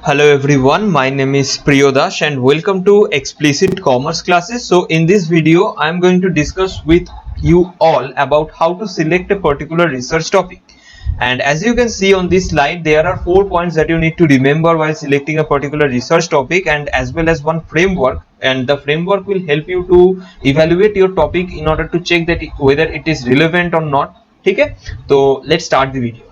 Hello everyone, my name is Priyodash and welcome to Explicit Commerce classes. So in this video, I am going to discuss with you all about how to select a particular research topic. And as you can see on this slide, there are 4 points that you need to remember while selecting a particular research topic, and as well as one framework, and the framework will help you to evaluate your topic in order to check that whether it is relevant or not. Okay? So let's start the video.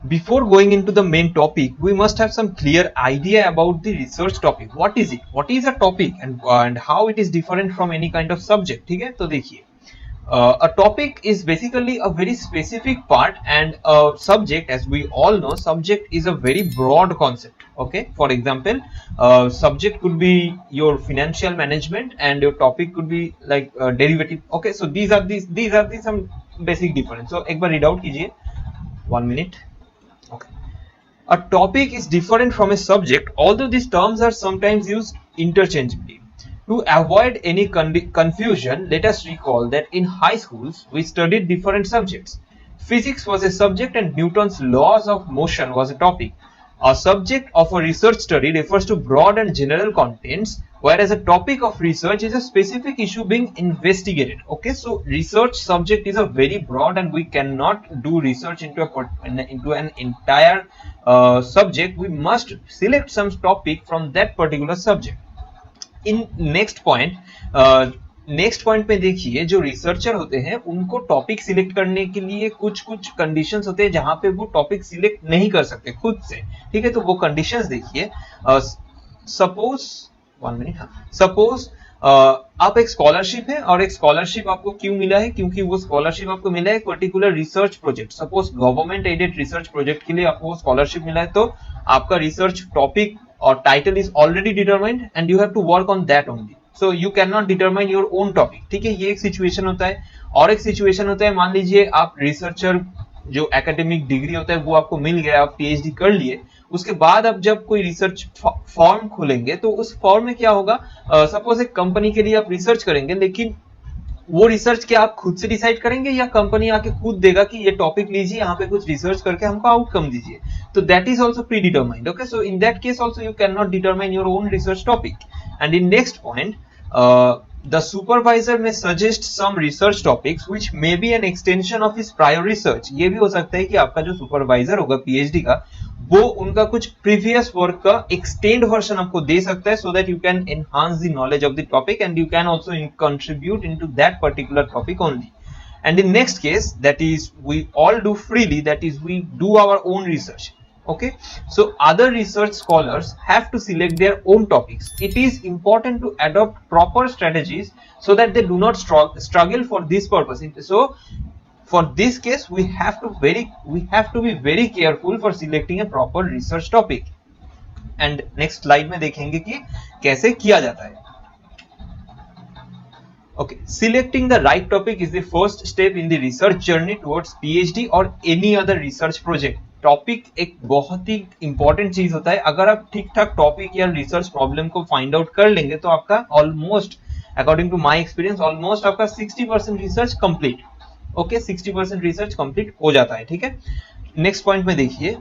Before going into the main topic, we must have some clear idea about the research topic. What is it? What is a topic, and how it is different from any kind of subject? ठीक है, तो देखिए, a topic is basically a very specific part, and a subject, as we all know, subject is a very broad concept. Okay, for example, subject could be your financial management, and your topic could be like derivative. Okay, so these are the some basic difference. So एक बार read out कीजिए. 1 minute. Okay. A topic is different from a subject, although these terms are sometimes used interchangeably. To avoid any confusion, let us recall that in high schools we studied different subjects. Physics was a subject and Newton's laws of motion was a topic. A subject of a research study refers to broad and general contents, whereas a topic of research is a specific issue being investigated. Okay, so research subject is a very broad, and we cannot do research into an entire subject. We must select some topic from that particular subject. In next point में देखिए, जो researcher होते हैं उनको topic select करने के लिए कुछ कंडीशंस होते हैं जहां पे वो टॉपिक सिलेक्ट नहीं कर सकते खुद से. ठीक है, तो वो कंडीशंस देखिए. Suppose 1 minute. सपोज आप एक स्कॉलरशिप है, और एक स्कॉलरशिप आपको क्यों मिला है? क्योंकि वो स्कॉलरशिप आपको मिला है particular research project. Suppose government aided research project के लिए आपको स्कॉलरशिप मिला है, तो आपका रिसर्च टॉपिक और title is already determined and you have to work on that only. So you can not determine your own topic. ठीक है, ये एक सिचुएशन होता है. और एक सिचुएशन होता है, मान लीजिए आप रिसर्चर जो एकेडमिक डिग्री होता है वो आपको मिल गया, आप पीएचडी कर लिए. उसके बाद आप जब कोई रिसर्च फॉर्म खोलेंगे, तो उस फॉर्म में क्या होगा? सपोज एक कंपनी के लिए आप रिसर्च करेंगे, लेकिन वो रिसर्च क्या आप खुद से डिसाइड करेंगे, या कंपनी आके खुद देगा कि ये टॉपिक लीजिए, यहाँ पे कुछ रिसर्च करके हमको आउटकम दीजिए? तो that is also pre determined. Okay, so in that case also you can not determine your own research topic. And in next point, the supervisor may suggest some research topics which may be an extension of his prior research. ये भी हो सकता है कि आपका जो supervisor होगा PhD का, वो उनका कुछ प्रीवियस वर्क का एक्सटेंड वर्जन आपको दे सकता है, so that you can enhance the knowledge of the topic and you can also contribute into that particular topic only. And in next case, that is we all do freely, that is we do our own research. Okay, so other research scholars have to select their own topics. It is important to adopt proper strategies so that they do not struggle for this purpose. So for this case, we have to be very careful for selecting a proper research topic. And next slide में देखेंगे कि कैसे किया जाता है. Okay, selecting the right topic is the first step in the research journey towards PhD or any other research project. Topic एक बहुत ही important चीज होता है. अगर आप ठीक ठाक टॉपिक या रिसर्च प्रॉब्लम को फाइंड आउट कर लेंगे, तो आपका almost, according to my experience, almost आपका 60% research complete. Okay, 60% research complete हो जाता है. ठीक है, नेक्स्ट पॉइंट में देखिए,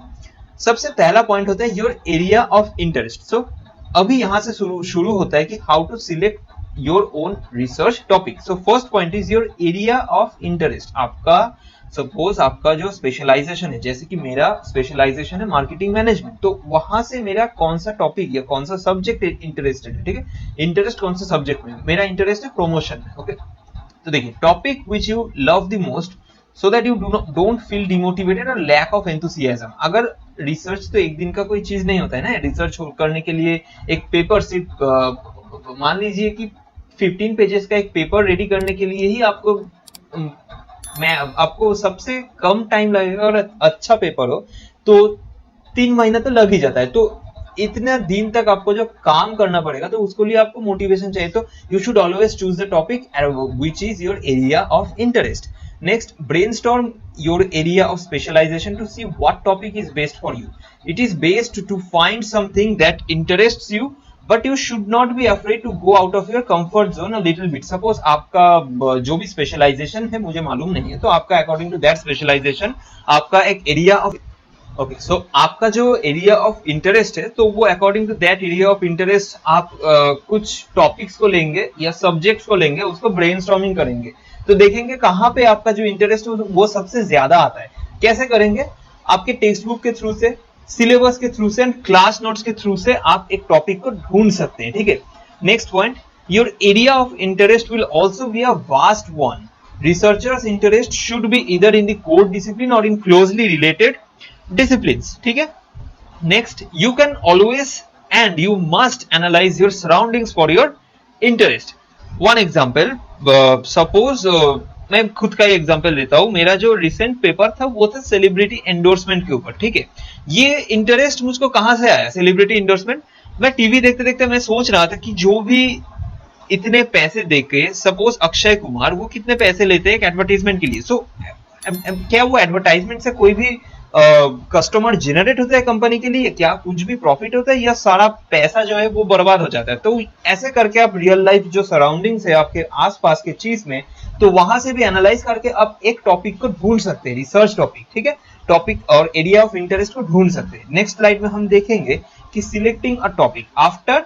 सबसे पहला पॉइंट होता है your area of interest. So अभी यहां से शुरू होता है कि how to select your own research topic. So first point is your area of interest. आपका सपोज आपका जो स्पेशलाइजेशन है, जैसे कि मेरा स्पेशलाइजेशन है मार्केटिंग मैनेजमेंट, तो वहां से मेरा कौन सा टॉपिक या कौन सा सब्जेक्ट इंटरेस्टेड है. ठीक है, इंटरेस्ट कौन सा सब्जेक्ट में? मेरा इंटरेस्ट है प्रमोशन में. ओके, तो देखिए, topic which you love the most so that you don't feel demotivated और लैक ऑफ एंथुसियाज्म. अगर रिसर्च तो एक दिन का कोई चीज नहीं होता है ना. रिसर्च करने के लिए एक पेपर सिर्फ मान लीजिए कि 15 पेजेस का एक पेपर रेडी करने के लिए ही आपको सबसे कम टाइम लगेगा, और अच्छा पेपर हो तो 3 महीना तो लग ही जाता है. तो इतना दिन तक आपको जो काम करना पड़ेगा, तो उसके लिए आपको मोटिवेशन चाहिए. तो you should always choose the topic which is your area of interest. Next, brainstorm your area of specialization to see what topic is best for you. It is best to find something that interests you but you should not be afraid to go out of your comfort zone a little bit. Suppose आपका जो भी specialisation है, मुझे मालूम नहीं है, तो आपका अकॉर्डिंग टू दैट स्पेशलाइजेशन आपका एक एरिया ऑफ सो आपका जो एरिया ऑफ इंटरेस्ट है, तो वो according to that area of interest आप कुछ टॉपिक्स को लेंगे या सब्जेक्ट्स को लेंगे, उसको ब्रेनस्टॉर्मिंग करेंगे, तो देखेंगे कहाँ पे आपका जो इंटरेस्ट है वो सबसे ज्यादा आता है। कैसे करेंगे? आपके टेक्स्ट बुक के थ्रू से, सिलेबस के थ्रू से एंड क्लास नोट्स के थ्रू से आप एक टॉपिक को ढूंढ सकते हैं, ठीक है। Next point, your area of interest will also be a vast one. Researchers interest should be either in the core discipline और इन क्लोजली रिलेटेड डिसिप्लिन्स, ठीक है। Next, you can always and you must analyse your surroundings for your interest. One example, suppose मैं खुद का example लेता हूं। मेरा जो रिसेंट पेपर था वो था सेलिब्रिटी एंडोर्समेंट के ऊपर, ठीक है। ये इंटरेस्ट मुझको कहां से आया सेलिब्रिटी एंडोर्समेंट? मैं टीवी देखते देखते मैं सोच रहा था कि जो भी इतने पैसे देके, सपोज अक्षय कुमार, वो कितने पैसे लेते हैं एक एडवर्टाइजमेंट के लिए। सो क्या वो एडवर्टाइजमेंट से कोई भी कस्टमर जनरेट होता है कंपनी के लिए? क्या कुछ भी प्रॉफिट होता है, या सारा पैसा जो है वो बर्बाद हो जाता है? तो ऐसे करके आप रियल लाइफ जो सराउंडिंग्स है आपके आसपास के चीज में, तो वहां से भी एनालाइज करके आप एक टॉपिक को ढूंढ सकते हैं, रिसर्च टॉपिक, ठीक है। टॉपिक और एरिया ऑफ इंटरेस्ट को ढूंढ सकते हैं। नेक्स्ट स्लाइड में हम देखेंगे कि selecting a topic after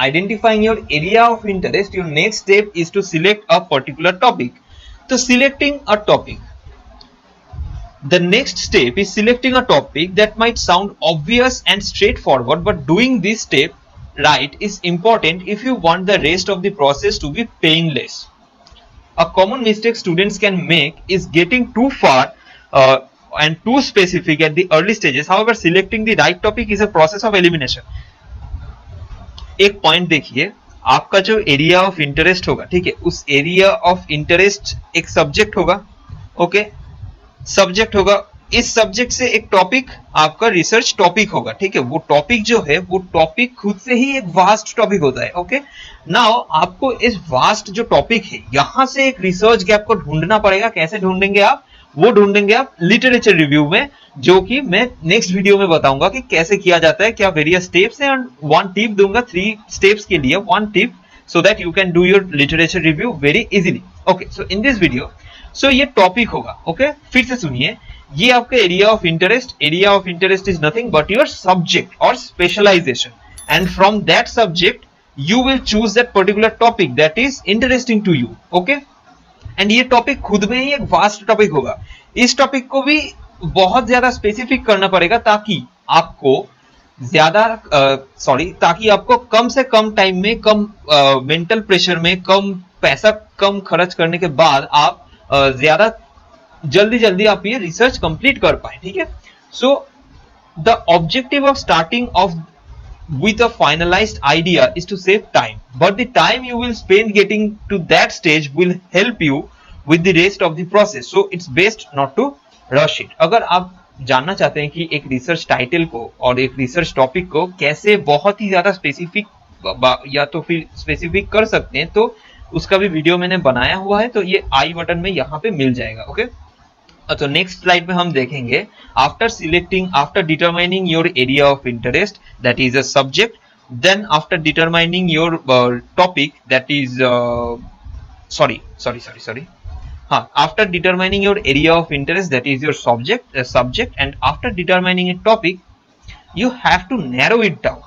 identifying your area of interest, your next step is to select a particular topic. So selecting a topic, the next step is selecting a topic that might sound obvious and straightforward, but doing this step right is important if you want the rest of the process to be painless. A common mistake students can make is getting too far and too specific at the early stages. However, selecting the right topic is a process of elimination. एक point देखिए, आपका जो area of interest होगा, ठीक है, उस area of interest एक subject होगा, ओके, सब्जेक्ट होगा। इस सब्जेक्ट से एक टॉपिक आपका रिसर्च टॉपिक होगा, ठीक है। वो टॉपिक जो है, वो टॉपिक खुद से ही एक वास्ट टॉपिक होता है, ओके। नाउ आपको इस वास्ट जो टॉपिक है, यहां से एक रिसर्च गैप को ढूंढना पड़ेगा। कैसे ढूंढेंगे आप? वो ढूंढेंगे आप लिटरेचर रिव्यू में, जो कि मैं नेक्स्ट वीडियो में बताऊंगा कि कैसे किया जाता है, क्या वेरियस स्टेप्स हैं, और वन टिप दूंगा 3 स्टेप्स के लिए, one tip, so that you can do your literature review very easily, okay. So in this video, so ये टॉपिक होगा, ओके। फिर से सुनिए, ये आपका area of interest, area of interest is nothing but your subject और specialisation, and from that subject you will choose that particular topic that is interesting to you, okay। And ये topic खुद में ही एक वास्ट टॉपिक होगा। इस topic को भी बहुत ज्यादा स्पेसिफिक करना पड़ेगा, ताकि आपको ताकि आपको कम से कम टाइम में, कम मेंटल प्रेशर में, कम पैसा कम खर्च करने के बाद आप ज्यादा जल्दी आप ये रिसर्च कंप्लीट कर पाए, ठीक है। So the objective of starting of with a finalized idea is to save time, but the time you will spend getting to that stage will help you with the rest of the process, so it's best not to rush it। अगर आप जानना चाहते हैं कि एक research title को और एक रिसर्च टॉपिक को कैसे बहुत ही ज्यादा स्पेसिफिक या तो फिर स्पेसिफिक कर सकते हैं, तो उसका भी वीडियो मैंने बनाया हुआ है, तो ये आई बटन में यहाँ पे मिल जाएगा, ओके। तो नेक्स्ट स्लाइड में हम देखेंगे, after determining your area of interest, that is a subject, then after determining your topic, that is after determining your area of interest, that is your subject, and after determining a topic, you have to narrow it down,